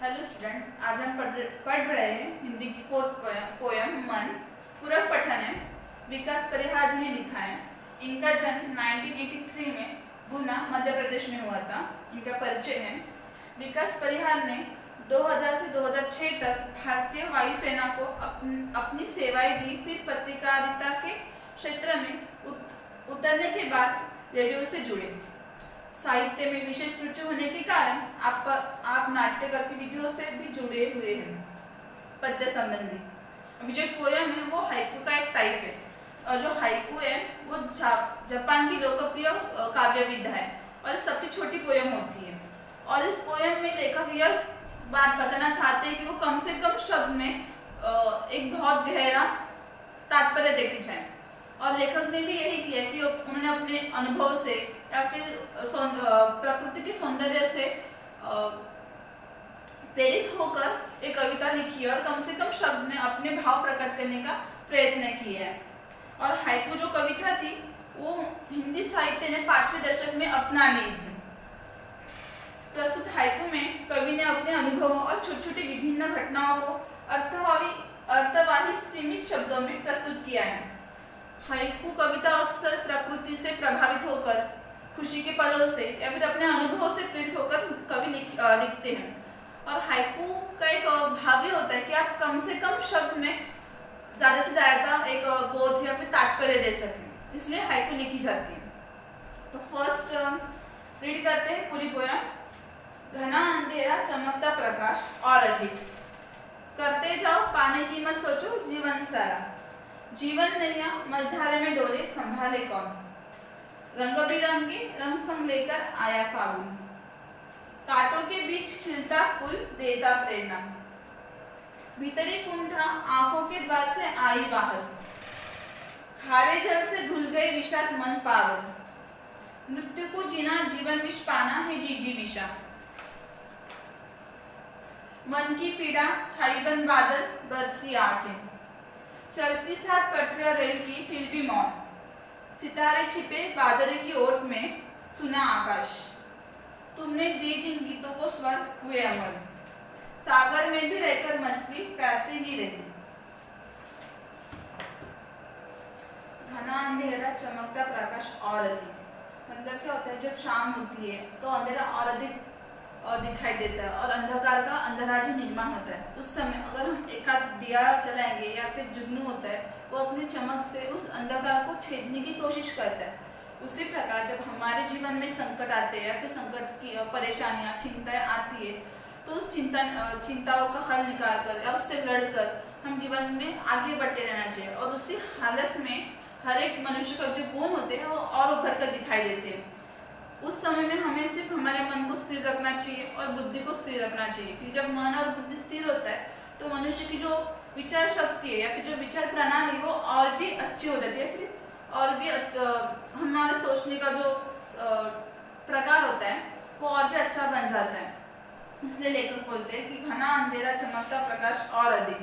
Hello student, आज हम पढ़ रहे हैं हिंदी की फोर्थ पोयम मन। पूरक पठन है। विकास परिहार जी ने लिखा है। इनका जन्म 1983 में गुना मध्य प्रदेश में हुआ था। इनका परिचय है। विकास परिहार ने 2000 से 2006 तक भारतीय वायुसेना को अपनी सेवाएं दी। फिर पत्रकारिता के क्षेत्र में उतरने के बाद रेडियो से जुड़े। साहित्य में विशेष रुचि होने के कारण आप नाट्य गतिविधियों से भी जुड़े हुए हैं। पद्य संबंधी अभी जो पोयम है वो हाइकू का एक टाइप है, और जो हाइकू है वो जापान की लोकप्रिय काव्य विधा है और सबसे छोटी पोयम होती है। और इस पोयम में लेखक यह बात बताना चाहते हैं कि वो कम से कम शब्द में एक बहुत गहरा तात्पर्य देके जाए। और लेखक ने भी यही किया कि उन्होंने अपने अनुभव से या फिर प्रकृति के सौंदर्य से प्रेरित होकर एक कविता लिखी है और कम से कम शब्द में अपने भाव प्रकट करने का प्रयत्न किया है। और हाइकू जो कविता थी वो हिंदी साहित्य ने 5वें दशक में अपना ली थी। प्रस्तुत हाइकू में कवि ने अपने अनुभवों और छोटी छोटी विभिन्न घटनाओं को अर्थवाही सीमित शब्दों में प्रस्तुत किया है। हाइकू कविता अक्सर प्रकृति से प्रभावित होकर, खुशी के पलों से या फिर अपने अनुभव से प्रेरित होकर कवि लिखते हैं। और हाइकू का एक भाव होता है कि आप कम से कम शब्द में ज़्यादा से ज़्यादा एक बोध या फिर तात्पर्य दे सकें, इसलिए हाइकू लिखी जाती है। तो फर्स्ट रीड करते हैं पूरी पोयम। घना अंधेरा चमकता प्रकाश और अधिक, करते जाओ पाने की मत सोचो जीवन सारा, जीवन नैया मझधारे में डोले संभाले कौन, रंग बिरंगे रंग संग लेकर आया फागुन, कांटों के बीच खिलता फूल देता प्रेरणा, भीतरी कुंठा आंखों के द्वार से आई बाहर, खारे जल से धुल गए विषाद मन पागल, मृत्यु को जीना जीवन विष पाना है जी विषा, मन की पीड़ा छाई बन बादल बरसी आंखें, चलती साथ पटरियां रेल की फिर भी मौन, सितारे छिपे बादल की ओट में सुना आकाश, तुमने दी जिन गीतों को स्वर हुए अमर, सागर में भी रहकर मछली प्यासी ही रही। घना अंधेरा चमकता प्रकाश और अधिक, मतलब क्या होता है, जब शाम होती है तो अंधेरा और अधिक दिखाई देता है और अंधकार का अंधराजी निर्माण होता है। उस समय अगर हम एक आध दिया जलाएंगे या फिर जुगनू होता है वो अपनी चमक से उस अंधकार को छेदने की कोशिश करता है। उसी प्रकार जब हमारे जीवन में संकट आते हैं या फिर संकट की परेशानियां चिंताएं आती है तो उस चिंताओं का हल निकाल कर या उससे लड़कर हम जीवन में आगे बढ़ते रहना चाहिए। और उसी हालत में हर एक मनुष्य का जो गुण होते हैं वो और उभर कर दिखाई देते हैं। उस समय में हमें सिर्फ हमारे मन को स्थिर रखना चाहिए और बुद्धि को स्थिर रखना चाहिए, कि जब मन और बुद्धि स्थिर होता है तो मनुष्य की जो विचार शक्ति है या फिर जो विचार प्रणाली वो और भी अच्छी हो जाती है, फिर और भी हमारे सोचने का जो प्रकार होता है वो और भी अच्छा बन जाता है। इसलिए लेखक बोलते हैं कि घना अंधेरा चमकता प्रकाश और अधिक,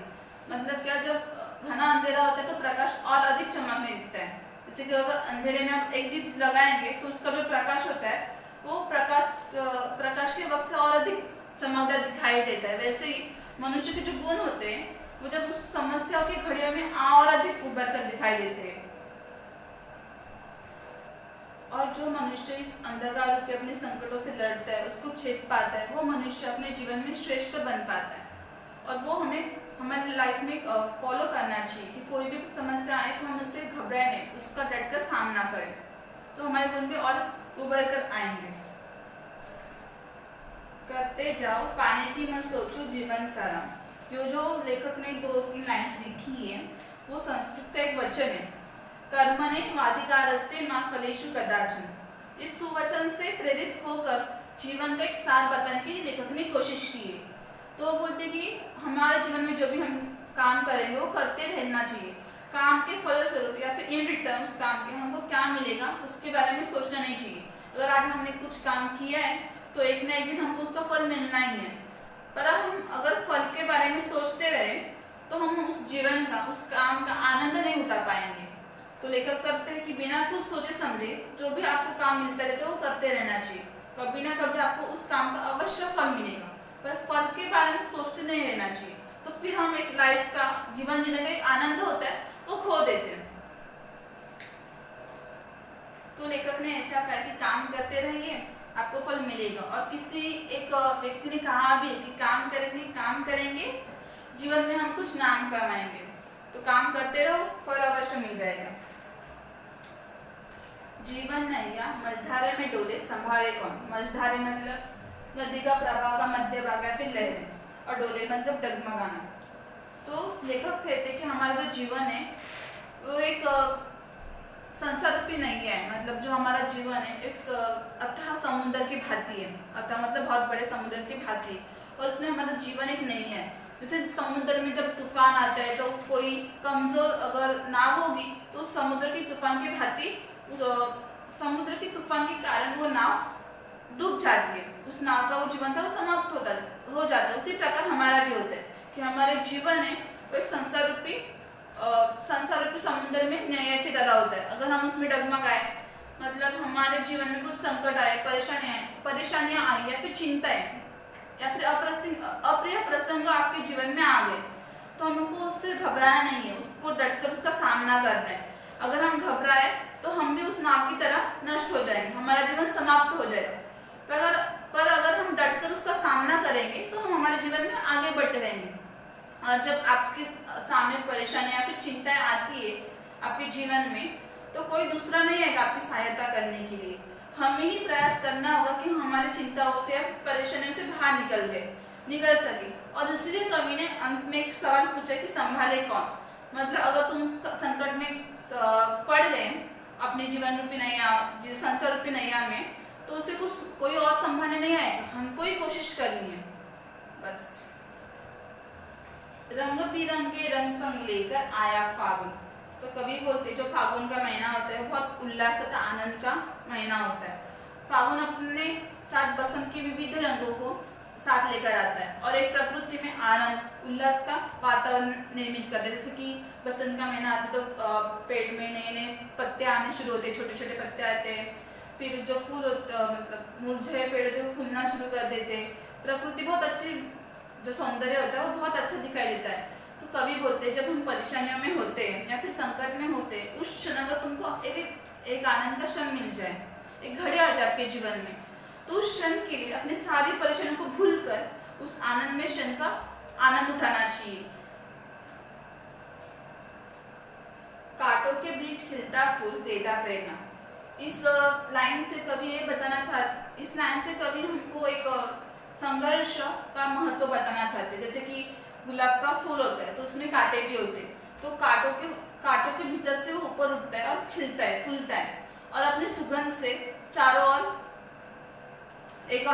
मतलब क्या, जब घना अंधेरा होता है तो प्रकाश और अधिक चमकने दिखता है। जैसे कि अगर अंधेरे में आप एक दीप लगाएंगे तो उसका जो प्रकाश होता है वो प्रकाश के वक्त से और अधिक चमकदार दिखाई देता है। वैसे ही मनुष्य के जो गुण होते हैं वो जब उस समस्याओं की घड़ियों में और अधिक उभर कर दिखाई देते हैं। और जो मनुष्य इस अंधकार रूपी अपने संकटों से लड़ता है, उसको छेद पाता है, वो मनुष्य अपने जीवन में श्रेष्ठ बन पाता है। और वो हमें हमारी लाइफ में फॉलो करना चाहिए कि कोई भी समस्या आए तो हम उससे घबराए नहीं, उसका डटकर सामना करें, तो हमारे गुण भी और उभर कर आएंगे। करते जाओ पाने की मत सोचो जीवन सारा, ये जो लेखक ने 2-3 लाइन्स लिखी है वो संस्कृत का एक वचन है, कर्मणे वाधिकारस्ते मा फलेषु कदाचन। इस सुवचन से प्रेरित होकर जीवन का एक सार बताने की लेखक ने कोशिश की है। तो बोलते कि हमारे जीवन में जो भी हम काम करेंगे वो करते रहना चाहिए। काम के फलस्वरूप या फिर इन रिटर्न उस काम के हमको क्या मिलेगा उसके बारे में सोचना नहीं चाहिए। अगर आज हमने कुछ काम किया है तो एक ना एक दिन हमको उसका फल मिलना ही है, पर हम अगर फल के बारे में सोचते रहे तो हम उस जीवन का, उस काम का आनंद नहीं उठा पाएंगे। तो लेखक करते हैं कि बिना कुछ सोचे समझे जो भी आपको काम मिलता रहता है वो करते रहना चाहिए। कभी ना कभी आपको उस काम का अवश्य फल मिलेगा, पर फल के बारे में सोचते नहीं रहना चाहिए, तो फिर हम एक लाइफ का जीवन जीने का एक आनंद होता है वो खो देते हैं। तो लेखक ने ऐसा कहा कि काम करते रहिए, आपको फल मिलेगा। और किसी एक व्यक्ति ने कहा भी कि काम करेंगे जीवन में हम कुछ नाम कमाएंगे। तो काम करते रहो, फल अवश्य मिल जाएगा। जीवन नैया मझधारे में डोले, संभाले कौन। मझधारे मतलब नदी का प्रवाह का मध्य भाग है, फिर लहरें, और डोले मतलब डगमगाना। तो लेखक कहते कि हमारा जो जीवन है वो एक संसार रूपी नहीं है, मतलब जो हमारा जीवन है एक अथाह समुद्र की भांति है। अथाह मतलब बहुत बड़े समुद्र की भांति, और उसमें हमारा जीवन एक नहीं है। जैसे समुद्र में जब तूफान आता है तो कोई कमजोर अगर नाव होगी तो उस समुद्र की तूफान की भांति समुद्र की तूफान के कारण वो नाव डूब जाती है, उस नाव का वो जीवन था वो समाप्त हो जाता है। उसी प्रकार हमारा भी होता है कि हमारे जीवन है वो एक संसार रूपी समुद्र में नैया की तरह होता है। अगर हम उसमें डगमगाए, मतलब हमारे जीवन में कुछ संकट आए, परेशानियां आई, या फिर चिंताएं, या फिर अप्रिय प्रसंग आपके जीवन में आ गए, तो हमको उससे घबराना नहीं है, उसको डटकर उसका सामना करना है। अगर हम घबराए तो हम भी उस नाव की तरह नष्ट हो जाएंगे, हमारा जीवन समाप्त हो जाएगा। पर अगर हम डटकर उसका सामना करेंगे तो हम हमारे जीवन में आगे बढ़ते रहेंगे। और जब आपके सामने परेशानियां या फिर चिंताएं आती है आपके जीवन में, तो कोई दूसरा नहीं आएगा आपकी सहायता करने के लिए। हमें ही प्रयास करना होगा कि हम हमारी चिंताओं से या परेशानियों से बाहर निकल सके। और इसलिए कवि ने अंत में एक सवाल पूछा कि संभाले कौन। मतलब अगर तुम संकट में पड़ गए अपने जीवन रूपी नैया, संसार रूपी नैया में, तो उसे कोई और संभालने नहीं आएगा, हमको ही कोशिश करनी है बस। रंग बिरंगे रंग संग लेकर आया फागुन। तो कवि बोलते जो फागुन का महीना होता है बहुत उल्लास तथा आनंद का महीना होता है। फागुन अपने साथ बसंत के विविध रंगों को साथ लेकर आता है और एक प्रकृति में आनंद उल्लास का वातावरण निर्मित करता है। जैसे कि बसंत का महीना आता है तो पेड़ में नए नए पत्ते आने शुरू होते हैं, छोटे छोटे पत्ते आते हैं, फिर जो फूल मतलब मुरझे पेड़ होते हैं वो फूलना शुरू कर देते हैं। प्रकृति बहुत अच्छी, जो सौंदर्य होता है वो बहुत अच्छा दिखाई देता है। तो कवि बोलते हैं जब हम परेशानियों में होते हैं या फिर संकट में होते हैं, उस क्षण अगर तुमको एक आनंद का क्षण मिल जाए, एक घड़ी आ जाए आपके जीवन में, तो उस क्षण के लिए अपनी सारी परेशानियों को भूलकर उस आनंद में क्षण का आनंद उठाना चाहिए। कांटों के बीच खिलता फूल देता प्रेरणा। इस लाइन से कवि ये बताना चाहते, इस लाइन से कवि हमको एक संघर्ष का महत्व बताना चाहते हैं। जैसे कि गुलाब का फूल होता है तो उसमें कांटे भी होते हैं, तो कांटों के भीतर से वो ऊपर उठता है और खिलता है, फूलता है और अपने सुगंध से चारों ओर एक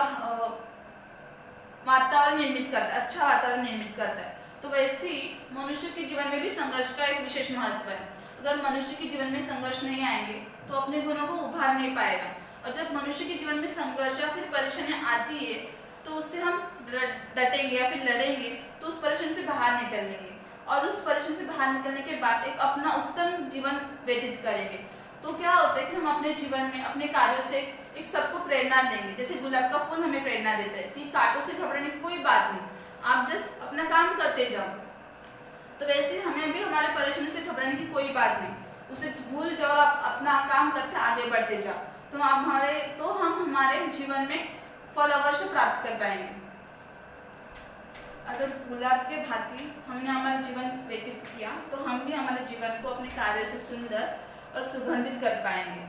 वातावरण निर्मित करता है, अच्छा वातावरण निर्मित करता है। तो वैसे ही मनुष्य के जीवन में भी संघर्ष का एक विशेष महत्व है। अगर मनुष्य के जीवन में संघर्ष नहीं आएंगे तो अपने गुणों को उभार नहीं पाएगा, और जब मनुष्य के जीवन में संघर्ष या फिर परेशानियां आती है तो उससे हम डटेंगे या फिर लड़ेंगे तो उस परेशानी से बाहर निकल लेंगे, और उस परेशानी से बाहर निकलने के बाद एक अपना उत्तम जीवन व्यतीत करेंगे। तो क्या होता है कि हम अपने जीवन में अपने कार्यों से एक सबको प्रेरणा देंगे। जैसे गुलाब का फूल हमें प्रेरणा देता है कि कांटों से घबराने की कोई बात नहीं, आप जस्ट अपना काम करते जाओ। तो वैसे हमें भी हमारे परेशानी से घबराने की कोई बात नहीं, उसे भूल जाओ और आप अपना काम करते आगे बढ़ते जाओ, तो हम हमारे जीवन में फल अवश्य प्राप्त कर पाएंगे। अगर गुलाब के भांति हमने हमारा जीवन व्यतीत किया तो हम भी हमारे जीवन को अपने कार्य से सुंदर और सुगंधित कर पाएंगे।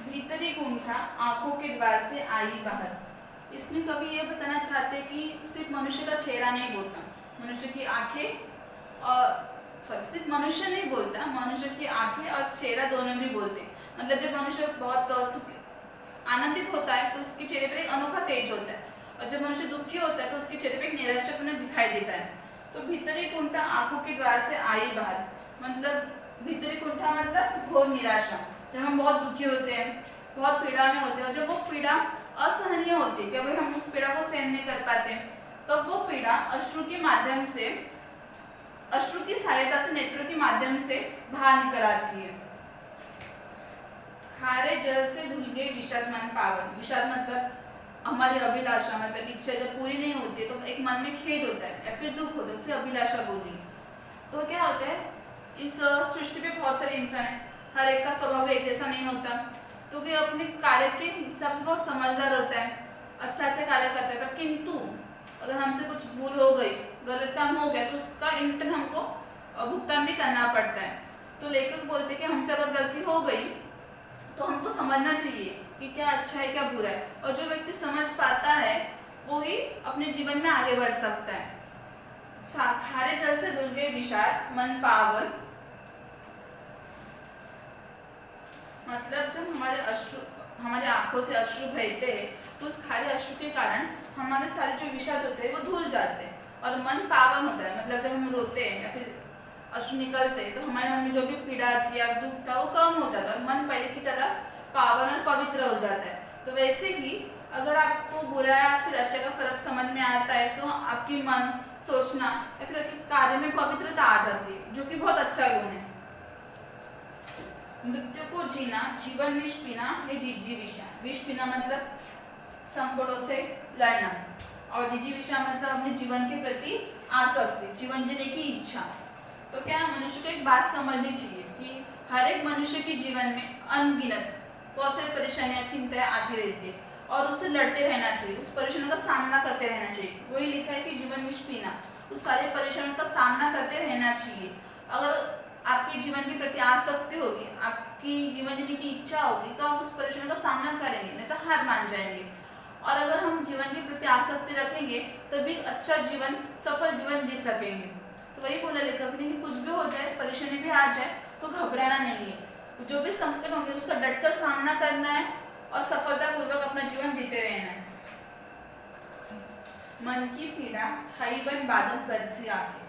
भीतरी गुंठा आंखों के द्वार से आई बाहर। इसमें कवि ये बताना चाहते कि सिर्फ मनुष्य का चेहरा नहीं बोलता, मनुष्य की आंखें और सिर्फ मनुष्य नहीं बोलता, मनुष्य की आंखें और चेहरा दोनों भी बोलते। मतलब जब मनुष्य बहुत आनंदित होता है तो उसके चेहरे पर एक अनोखा तेज होता है, और जब मनुष्य दुखी होता है तो उसके चेहरे पर एक निराशापन दिखाई देता है। तो भीतरी कुंठा आंखों के द्वार से आई बाहर, मतलब भीतरी कुंठा मतलब घोर निराशा। जब हम बहुत दुखी होते हैं, बहुत पीड़ा में होते हैं, और जब वो पीड़ा असहनीय होती है, कभी हम उस पीड़ा को सहन नहीं कर पाते, तो वो पीड़ा अश्रु की सहायता से, नेत्रों के माध्यम से बाहर निकल आती है। खारे जल से धुल गए विषाद मन पावन। विषाद मतलब हमारी अभिलाषा मतलब इच्छा जब पूरी नहीं होती है तो एक मन में खेद होता है या फिर दुख होता है, उसे अभिलाषा बोली। तो क्या होता है, इस सृष्टि पे बहुत सारे इंसान हैं, हर एक का स्वभाव एक जैसा नहीं होता, तो वे अपने कार्य के हिसाब से बहुत समझदार होता है, अच्छा अच्छा कार्य करता है। पर किंतु अगर हमसे कुछ भूल हो गई, गलत काम हो गया, तो उसका इंटर्न हमको भुगतान भी करना पड़ता है। तो लेखक बोलते हैं कि हमसे अगर गलती हो गई तो हमको समझना चाहिए कि क्या अच्छा है क्या बुरा है, और जो व्यक्ति समझ पाता है वो ही अपने जीवन में आगे बढ़ सकता है। खारे जल से धुल गए विषाद मन पावन, मतलब जब हमारे आंखों से अश्रु बहते हैं तो उस खारे अश्रु के कारण हमारे सारे जो विषाद होते हैं वो धुल जाते हैं और मन पावन होता है। मतलब जब हम रोते हैं या फिर अश्रु निकलते हैं तो हमारे मन में जो भी पीड़ा थी या दुख था वो कम हो जाता है और मन पहले की तरह पावन और पवित्र हो जाता है। तो वैसे ही अगर आपको बुरा या फिर अच्छा का फर्क समझ में आता है तो आपकी मन सोचना या फिर आपके कार्य में पवित्रता आ जाती है, जो कि बहुत अच्छा गुण है। मृत्यु को जीना जीवन विष पीना है जिजीविषा। विष पीना मतलब संकटों से लड़ना और जिजीविषा मतलब अपने जीवन के प्रति आसक्ति, जीवन जीने की इच्छा। तो क्या मनुष्य को एक बात समझनी चाहिए कि हर एक मनुष्य के जीवन में अनगिनत बहुत सारी परेशानियां चिंताएं आती रहती है और उससे लड़ते रहना चाहिए, उस परेशानियों का सामना करते रहना चाहिए। वही लिखा है कि जीवन विष पीना, उस सारे परेशानियों का सामना करते रहना चाहिए। अगर आपके जीवन के प्रति आसक्ति होगी, आपकी जीवन जीने की इच्छा होगी, तो आप उस परेशानी का सामना करेंगे, नहीं तो हार मान जाएंगे। और अगर हम जीवन के प्रति आसक्ति रखेंगे तभी अच्छा जीवन, सफल जीवन जी सकेंगे। तो वही बोला लेखक ने कि कुछ भी हो जाए, परेशानी भी आ जाए तो घबराना नहीं है, जो भी संकट होंगे उसका डटकर सामना करना है और सफलतापूर्वक अपना जीवन जीते रहना है। मन की पीड़ा छाई बन बादल बरसी आके।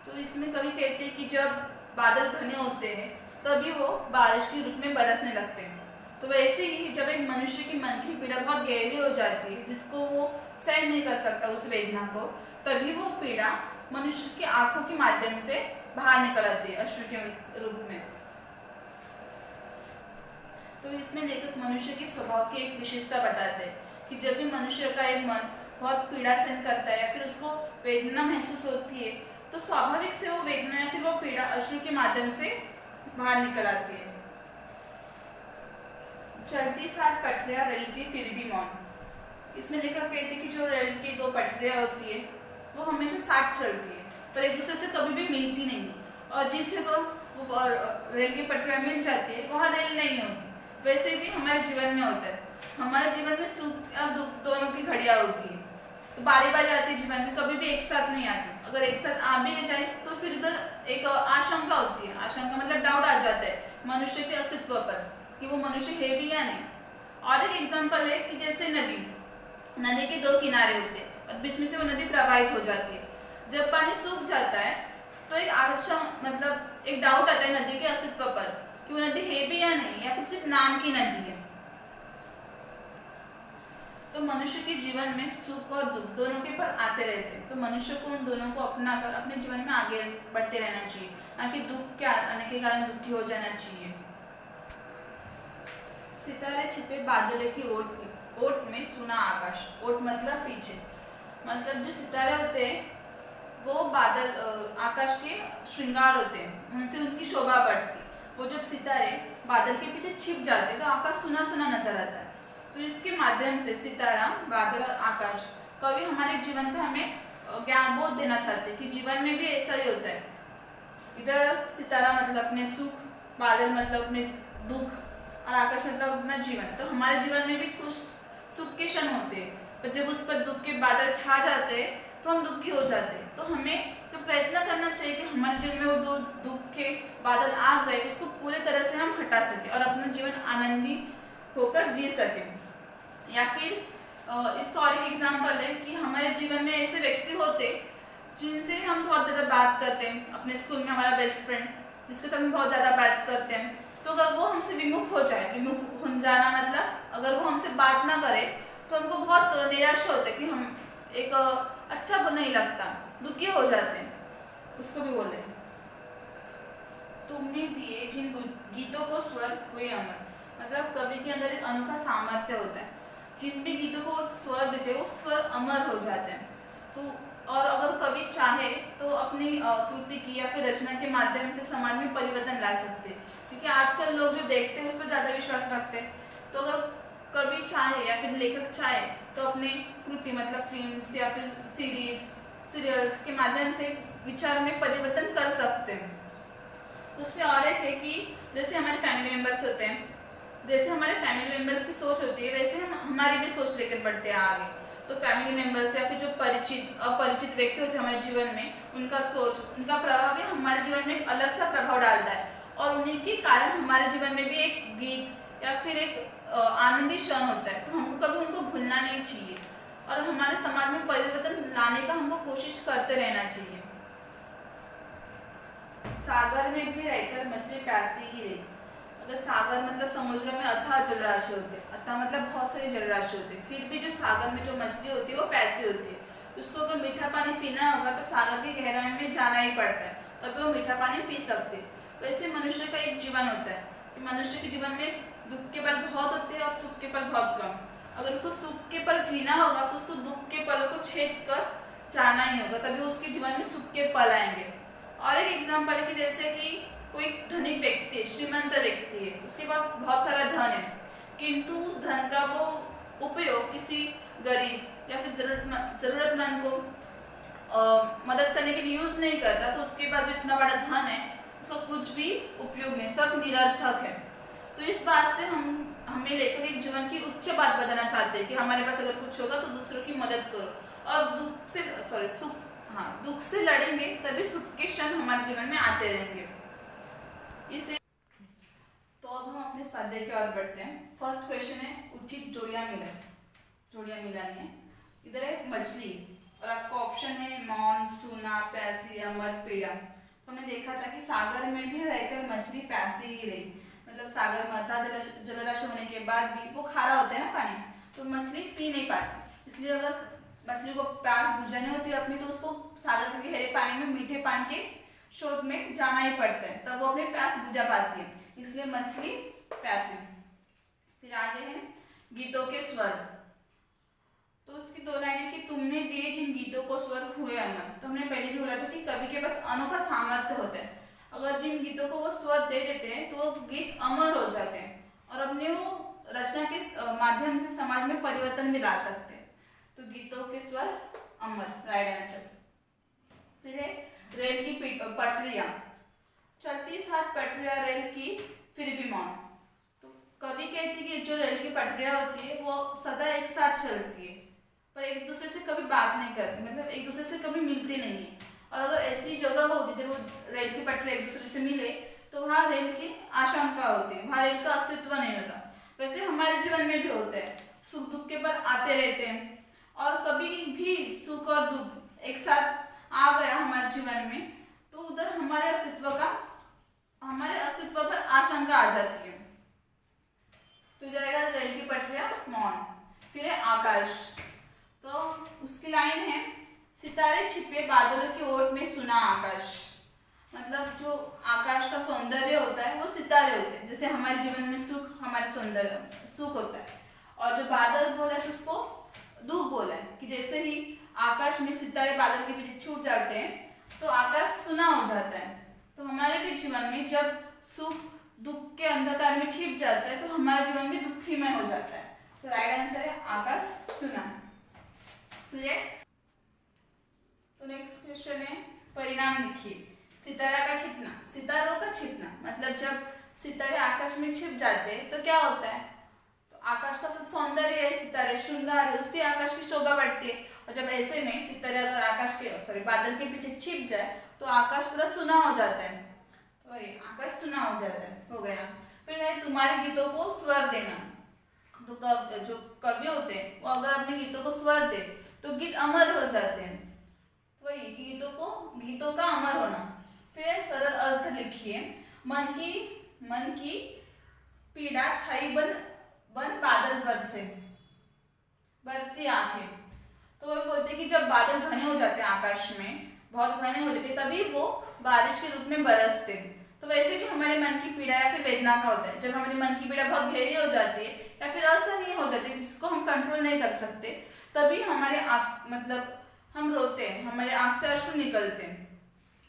तो इसमें कवि कहते हैं कि जब बादल घने होते हैं तभी वो बारिश के रूप में बरसने लगते हैं। तो वैसे ही जब एक मनुष्य की मन की पीड़ा बहुत गहरी हो जाती है, जिसको वो सहन नहीं कर सकता उस वेदना को, तभी वो पीड़ा मनुष्य की आंखों के माध्यम से बाहर निकल आती है अश्रु के रूप में। तो इसमें लेखक मनुष्य के स्वभाव की एक विशेषता बताते हैं कि जब भी मनुष्य का एक मन बहुत पीड़ा सहन करता है या फिर उसको वेदना महसूस होती है तो स्वाभाविक से वो वेदना या फिर वो पीड़ा अश्रु के माध्यम से बाहर निकल आती है। चलती साथ पटरियां रेलती फिर भी मौन। इसमें लेखक कहते हैं कि जो रेल की दो पटरियां होती है वो हमेशा साथ चलती है पर एक दूसरे से कभी भी मिलती नहीं, और जिस जगह वो रेल की पटरियां मिल जाती है वहाँ रेल नहीं होती। वैसे भी हमारे जीवन में होता है, हमारे जीवन में सुख और दुख दोनों की घड़ियां होती है, तो बारी बारी आती है जीवन में, कभी भी एक साथ नहीं आती। अगर एक साथ आ भी जाए तो फिर इधर एक आशंका होती है, आशंका मतलब डाउट आ जाता है मनुष्य के अस्तित्व पर कि वो मनुष्य है भी या नहीं। और एक एग्जाम्पल है कि जैसे नदी के दो किनारे होते हैं और बीच में से वो नदी प्रवाहित हो जाती है। जब पानी सूख जाता है तो एक आशंका मतलब एक डाउट आता है नदी के अस्तित्व पर कि वो नदी है भी या नहीं, या फिर सिर्फ नाम की नदी है। तो मनुष्य के जीवन में सुख और दुख दोनों के पल आते रहते हैं, तो मनुष्य को उन दोनों को अपनाकर अपने जीवन में आगे बढ़ते रहना चाहिए, ना कि दुख के आने के कारण दुखी हो जाना चाहिए। सितारे छिपे बादलों की ओट में सुना आकाश। ओट मतलब पीछे, मतलब जो सितारे होते हैं वो बादल आकाश के श्रृंगार होते हैं, उनसे उनकी शोभा बढ़ती। वो जब सितारे बादल के पीछे छिप जाते हैं तो आकाश सुना सुना नजर आता है। तो इसके माध्यम से सितारा, बादल और आकाश, कवि हमारे जीवन का हमें ज्ञान बोध देना चाहते हैं कि जीवन में भी ऐसा ही होता है। इधर सितारा मतलब अपने सुख, बादल मतलब अपने दुख और आकाश मतलब अपना जीवन। तो हमारे जीवन में भी कुछ सुख के क्षण होते हैं, पर जब उस पर दुख के बादल छा जाते हैं तो हम दुखी हो जाते हैं। तो हमें तो प्रयत्न करना चाहिए कि हमारे जीवन में वो दो दुख के बादल आ गए उसको पूरे तरह से हम हटा सकें और अपना जीवन आनंदी होकर जी सकें। या फिर इसका और एक एग्जाम्पल है कि हमारे जीवन में ऐसे व्यक्ति होते जिनसे हम बहुत ज़्यादा बात करते हैं। अपने स्कूल में हमारा बेस्ट फ्रेंड जिसके साथ हम बहुत ज़्यादा बात करते हैं, तो अगर वो हमसे विमुख हो जाए, विमुख हो जाना मतलब अगर वो हमसे बात ना करे तो हमको बहुत निराशा होता है कि हम एक अच्छा नहीं लगता, दुखी हो जाते हैं। उसको भी बोले तुमने दिए जिन गीतों को स्वर हुए अमर। मतलब कवि के अंदर एक अनोखा सामर्थ्य होता है, जिन भी गीतों को स्वर देते हैं वो स्वर अमर हो जाते हैं। तो और अगर कवि चाहे तो अपनी कृति की या फिर रचना के माध्यम से समाज में परिवर्तन ला सकते हैं, क्योंकि आजकल लोग जो देखते हैं उस पर ज़्यादा विश्वास रखते हैं। तो अगर कवि चाहे या फिर लेखक चाहे तो अपने कृति मतलब फिल्म्स या फिर सीरियल्स के माध्यम से विचार में परिवर्तन कर सकते हैं। उसमें और एक है कि जैसे हमारे फैमिली मेंबर्स होते हैं, जैसे हमारे फैमिली मेंबर्स की सोच होती है वैसे हम हमारी भी सोच लेकर बढ़ते हैं आगे। तो फैमिली मेंबर्स या फिर जो परिचित अपरिचित व्यक्ति होते हैं हमारे जीवन में, उनका सोच उनका प्रभाव भी हमारे जीवन में एक अलग सा प्रभाव डालता है, और उन्हीं के कारण हमारे जीवन में भी एक गीत या फिर एक आनंदी क्षण होता है। तो हमको कभी उनको भूलना नहीं चाहिए और हमारे समाज में परिवर्तन लाने का हमको कोशिश करते रहना चाहिए। सागर में भी रहकर मछली प्यासी ही रही। अगर सागर मतलब समुद्र में अथाह जलराशि होते हैं, अथाह मतलब बहुत सारी जलराशि होती है, फिर भी जो सागर में जो मछली होती है वो प्यासी होती है। उसको अगर मीठा पानी पीना होगा तो सागर की गहराई में जाना ही पड़ता है, तभी वो मीठा पानी पी सकते हैं। वैसे मनुष्य का एक जीवन होता है कि मनुष्य के जीवन में दुख के पल बहुत होते हैं और सुख के पल बहुत कम। अगर उसको सुख के पल जीना होगा तो उसको दुख के पलों को छेद कर जाना ही होगा, तभी उसके जीवन में सुख के पल आएंगे। और एक एग्जाम्पल है कि जैसे कि कोई धनिक व्यक्ति है, श्रीमंत व्यक्ति है, उसके पास बहुत सारा धन है, किंतु उस धन का वो उपयोग किसी गरीब या फिर जरूरतमंद को मदद करने के लिए यूज नहीं करता, तो उसके पास जो इतना बड़ा धन है उसका कुछ भी उपयोग नहीं, सब निरर्थक है। तो इस बात से हमें लेकर एक जीवन की उच्च बात बताना चाहते हैं कि हमारे पास अगर कुछ होगा तो दूसरों की मदद करो और दुख से लड़ेंगे तभी सुख के क्षण हमारे जीवन में आते रहेंगे। इसे तो अब हम अपने स्वाध्याय की ओर बढ़ते हैं। फर्स्ट क्वेश्चन है उचित जोड़ियां मिलानी है। इधर है मछली और आपका ऑप्शन है मौन, सूना, प्यासी, अमर, पीड़ा। तो हमने देखा था कि सागर में भी रहकर मछली प्यासी ही रही, मतलब सागर में अथाह जलराशि होने के बाद भी वो खारा होता है ना पानी, तो मछली पी नहीं पाती। इसलिए अगर मछली को प्यास बुझानी होती है अपनी, तो उसको सागर के गहरे पानी में मीठे पानी के शोध में जाना ही पड़ता है, तब वो अपनी प्यास बुझा पाती है, इसलिए मछली प्यासी। फिर आगे है गीतों के स्वर। तो उसकी दो लाइनें कि तुमने दिए जिन गीतों को स्वर हुए अमर। तो हमने पहले भी बोला था कि कवि के पास अनोखा सामर्थ्य होता है, अगर जिन गीतों को वो स्वर दे देते हैं तो वो गीत अमर हो जाते हैं और अपने वो रचना के माध्यम से समाज में परिवर्तन भी ला सकते हैं। तो गीतों के स्वर अमर, राइट आंसर। फिर है रेल की पटरियां, चलती साथ पटरियां रेल की फिर भी मौन। तो कवि कहती कि जो रेल की पटरियां होती है वो सदा एक साथ चलती है पर एक दूसरे से कभी बात नहीं करती, मतलब एक दूसरे से कभी मिलती नहीं है। और अगर ऐसी जगह हो जिधर वो रेल की पटरियां एक दूसरे से मिले तो वहाँ रेल की आशंका होती है, वहाँ रेल का अस्तित्व नहीं होता। वैसे हमारे जीवन में भी होता है, सुख दुख के पल आते रहते हैं और कभी भी सुख और दुख एक साथ आ गया हमारे जीवन में तो उधर हमारे अस्तित्व पर आशंका आ जाती है। तो जाएगा रेल की पटरियां मौन। फिर है आकाश। तो उसकी लाइन है सितारे छिपे बादलों की ओट में सुना आकाश। मतलब जो आकाश का सौंदर्य होता है वो सितारे होते हैं, जैसे हमारे जीवन में सुख हमारे सौंदर्य सुख होता है, और जो बादल बोला है उसको दुख बोला है कि जैसे ही आकाश में सितारे बादल के पीछे छूट जाते हैं तो आकाश सुना हो जाता है। तो हमारे भी जीवन में जब सुख दुख के अंधकार में छिप जाता है तो हमारा जीवन भी दुखीमय हो जाता है। तो राइट आंसर है आकाश सुना। क्लियर? तो नेक्स्ट क्वेश्चन है परिणाम लिखिए। सितारा का छिपना, सितारों का छिपना मतलब जब सितारे आकाश में छिप जाते हैं तो क्या होता है, तो आकाश का सौंदर्य है, सितारे श्रृंगार है, उससे आकाश की शोभा बढ़ती है। और जब ऐसे में सितारे अगर आकाश के बादल के पीछे छिप जाए तो आकाश पूरा सुना हो जाता है। तो ये आकाश सुना हो जाता है, हो गया। फिर है तुम्हारे गीतों को स्वर देना। तो जो कवि होते हैं वो अगर अपने गीतों को स्वर दे तो गीत अमर हो जाते हैं। तो वही गीतों का अमर होना। फिर सरल अर्थ लिखिए। मन की पीड़ा छाई बन बादल बरसी आंखें। तो वो बोलते कि जब बादल घने हो जाते हैं आकाश में, बहुत घने हो जाते तभी वो बारिश के रूप में बरसते। तो वैसे भी हमारे मन की पीड़ा या फिर वेदना का होता है। जब हमारी मन की पीड़ा बहुत गहरी हो जाती है या फिर असहनीय हो जाती है जिसको हम कंट्रोल नहीं कर सकते, तभी हमारे आँख मतलब हम रोते हैं, हमारे आँख से अश्रु निकलते हैं।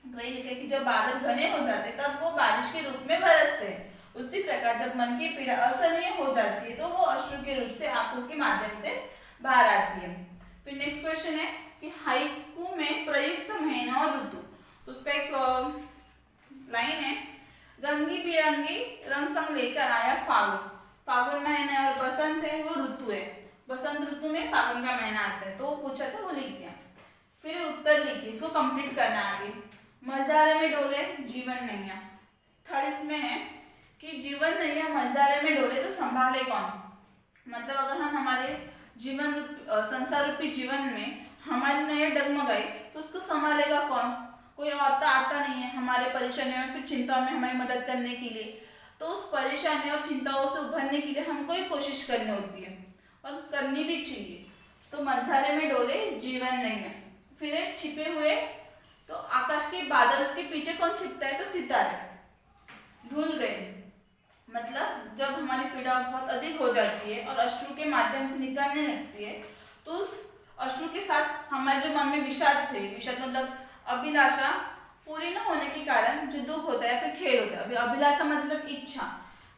तो वही लिखा है कि जब बादल घने हो जाते हैं तब वो बारिश के रूप में बरसते हैं। उसी प्रकार जब मन की पीड़ा असहनीय हो जाती है तो वो अश्रु के रूप से आंखों के माध्यम से बाहर आती है। फिर नेक्स्ट क्वेश्चन है कि हाइकू में प्रयुक्त महीना और ऋतु। तो उसका एक लाइन है, रंगी बिरंगी रंग संग लेकर आया फागुन। फागुन महीना है और बसंत है, वो ऋतु है। बसंत ऋतु में फागुन का महीना आता है, तो वो पूछा था, वो लिख दिया। फिर उत्तर लिखिए, इसको कंप्लीट करना आगे। मझधारे में डोले जीवन नैया। थर्ड इसमें है कि जीवन नैया मझधारे में डोले तो संभाले कौन। मतलब अगर हम हमारे जीवन संसार रूपी जीवन में हमारी नैया डगमगाई तो उसको संभालेगा कौन। कोई और तो आता नहीं है हमारे परेशानियों में फिर चिंताओं में हमारी मदद करने के लिए। तो उस परेशानी और चिंताओं से उभरने के लिए हमको ही कोशिश करनी होती है और करनी भी चाहिए। तो मझधारे में डोले जीवन नैया। फिर है छिपे हुए, तो आकाश के बादल के पीछे कौन छिपता है, तो सितारे। धुल गए, मतलब जब हमारी पीड़ा बहुत अधिक हो जाती है और अश्रु के माध्यम से निकलने लगती है तो उस अश्रु के साथ हमारे जो मन में विषाद थे, विषाद मतलब अभिलाषा पूरी न होने के कारण जो दुख होता है फिर खेद होता है। अभी अभिलाषा मतलब इच्छा।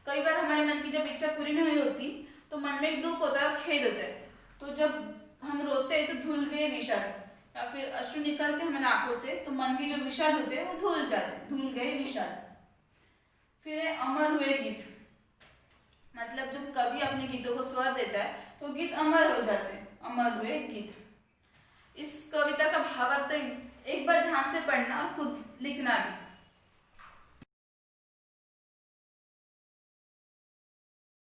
कई बार हमारे मन की जब इच्छा पूरी नहीं होती तो मन में एक दुख होता है और खेद होता है। तो जब हम रोते हैं तो धुल गए विषाद, या फिर अश्रु निकलते हमारे आंखों से तो मन के जो विषाद होते हैं वो धुल जाते, धुल गए विषाद। फिर अमर हुए गीत, मतलब जो कवि अपने गीतों को स्वर देता है तो गीत अमर हो जाते हैं, अमर हुए गीत। इस कविता का भावार्थ एक बार ध्यान से पढ़ना और खुद लिखना भी।